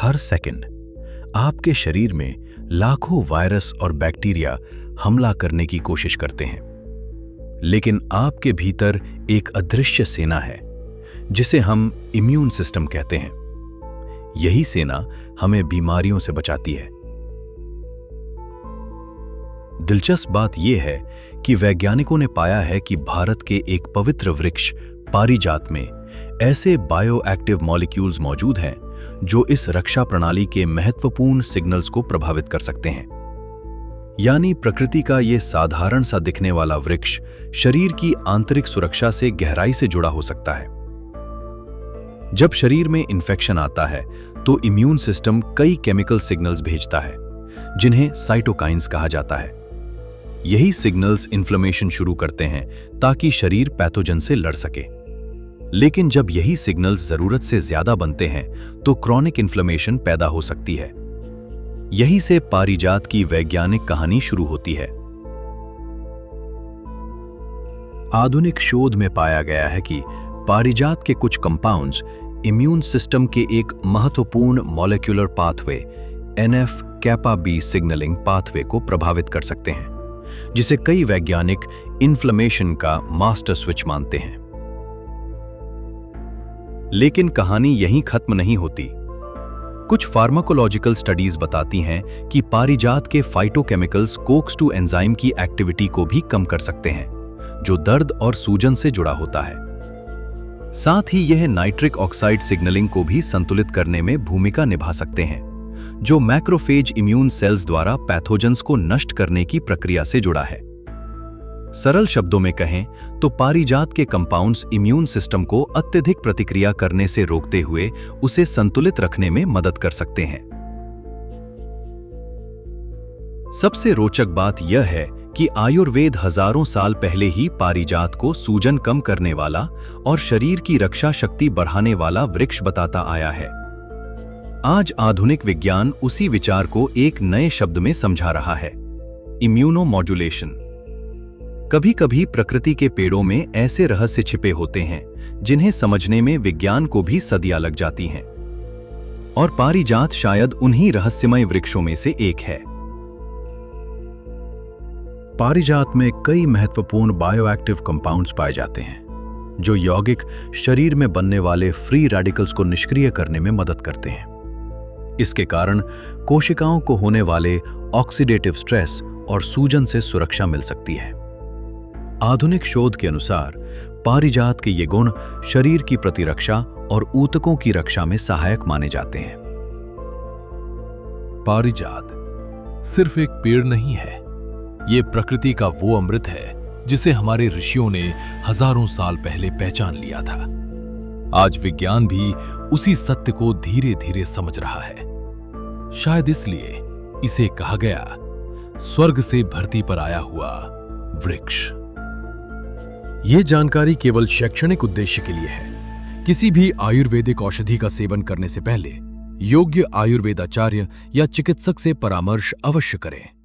हर second आपके शरीर में लाखों वायरस और बैक्टीरिया हमला करने की कोशिश करते हैं, लेकिन आपके भीतर एक अदृश्य सेना है जिसे हम इम्यून सिस्टम कहते हैं। यही सेना हमें बीमारियों से बचाती है। दिलचस्प बात यह है कि वैज्ञानिकों ने पाया है कि भारत के एक पवित्र वृक्ष पारिजात में ऐसे बायोएक्टिव मॉलिक्यूल्स मौजूद हैं जो इस रक्षा प्रणाली के महत्वपूर्ण सिग्नल्स को प्रभावित कर सकते हैं। यानी प्रकृति का यह साधारण सा दिखने वाला वृक्ष शरीर की आंतरिक सुरक्षा से गहराई से जुड़ा हो सकता है। जब शरीर में इन्फेक्शन आता है तो इम्यून सिस्टम कई केमिकल सिग्नल्स भेजता है जिन्हें साइटोकाइन्स कहा जाता है। यही सिग्नल्स इन्फ्लेमेशन शुरू करते हैं ताकि शरीर पैथोजन से लड़ सके। लेकिन जब यही सिग्नल्स जरूरत से ज्यादा बनते हैं तो क्रॉनिक इन्फ्लेमेशन पैदा हो सकती है। यही से पारिजात की वैज्ञानिक कहानी शुरू होती है। आधुनिक शोध में पाया गया है कि पारिजात के कुछ कंपाउंड्स इम्यून सिस्टम के एक महत्वपूर्ण molecular pathway NF-kappa B signalling pathway को प्रभावित कर सकते हैं, जिसे कई वैज्ञानिक इन्फ्लेमेशन का मास्टर स्विच मानते हैं। लेकिन कहानी यहीं खत्म नहीं होती। कुछ फार्माकोलॉजिकल स्टडीज बताती हैं कि पारिजात के फाइटोकेमिकल्स COX-2 एंजाइम की एक्टिविटी को भी कम कर सकते हैं, जो दर्द और सूजन से जुड़ा होता है। साथ ही यह नाइट्रिक ऑक्साइड सिग्नलिंग को भी संतुलित करने में भूमिका निभा सकते हैं, जो मैक्रोफेज इम्यून सेल्स द्वारा पैथोजेंस को नष्ट करने की प्रक्रिया से जुड़ा है। सरल शब्दों में कहें तो पारिजात के कंपाउंड्स इम्यून सिस्टम को अत्यधिक प्रतिक्रिया करने से रोकते हुए उसे संतुलित रखने में मदद कर सकते हैं। सबसे रोचक बात यह है कि आयुर्वेद हजारों साल पहले ही पारिजात को सूजन कम करने वाला और शरीर की रक्षा शक्ति बढ़ाने वाला वृक्ष बताता आया है। आज आधुनिक विज्ञान उसी विचार को एक नए शब्द में समझा रहा है, इम्यूनोमॉड्यूलेशन। कभी कभी प्रकृति के पेड़ों में ऐसे रहस्य छिपे होते हैं जिन्हें समझने में विज्ञान को भी सदियां लग जाती हैं, और पारिजात शायद उन्हीं रहस्यमय वृक्षों में से एक है। पारिजात में कई महत्वपूर्ण बायोएक्टिव कंपाउंड्स पाए जाते हैं जो यौगिक शरीर में बनने वाले फ्री रेडिकल्स को निष्क्रिय करने में मदद करते हैं। इसके कारण कोशिकाओं को होने वाले ऑक्सीडेटिव स्ट्रेस और सूजन से सुरक्षा मिल सकती है। आधुनिक शोध के अनुसार पारिजात के ये गुण शरीर की प्रतिरक्षा और ऊतकों की रक्षा में सहायक माने जाते हैं। पारिजात सिर्फ एक पेड़ नहीं है, ये प्रकृति का वो अमृत है जिसे हमारे ऋषियों ने हजारों साल पहले पहचान लिया था। आज विज्ञान भी उसी सत्य को धीरे धीरे समझ रहा है। शायद इसलिए इसे कहा गया स्वर्ग से धरती पर आया हुआ वृक्ष। यह जानकारी केवल शैक्षणिक उद्देश्य के लिए है। किसी भी आयुर्वेदिक औषधि का सेवन करने से पहले योग्य आयुर्वेदाचार्य या चिकित्सक से परामर्श अवश्य करें।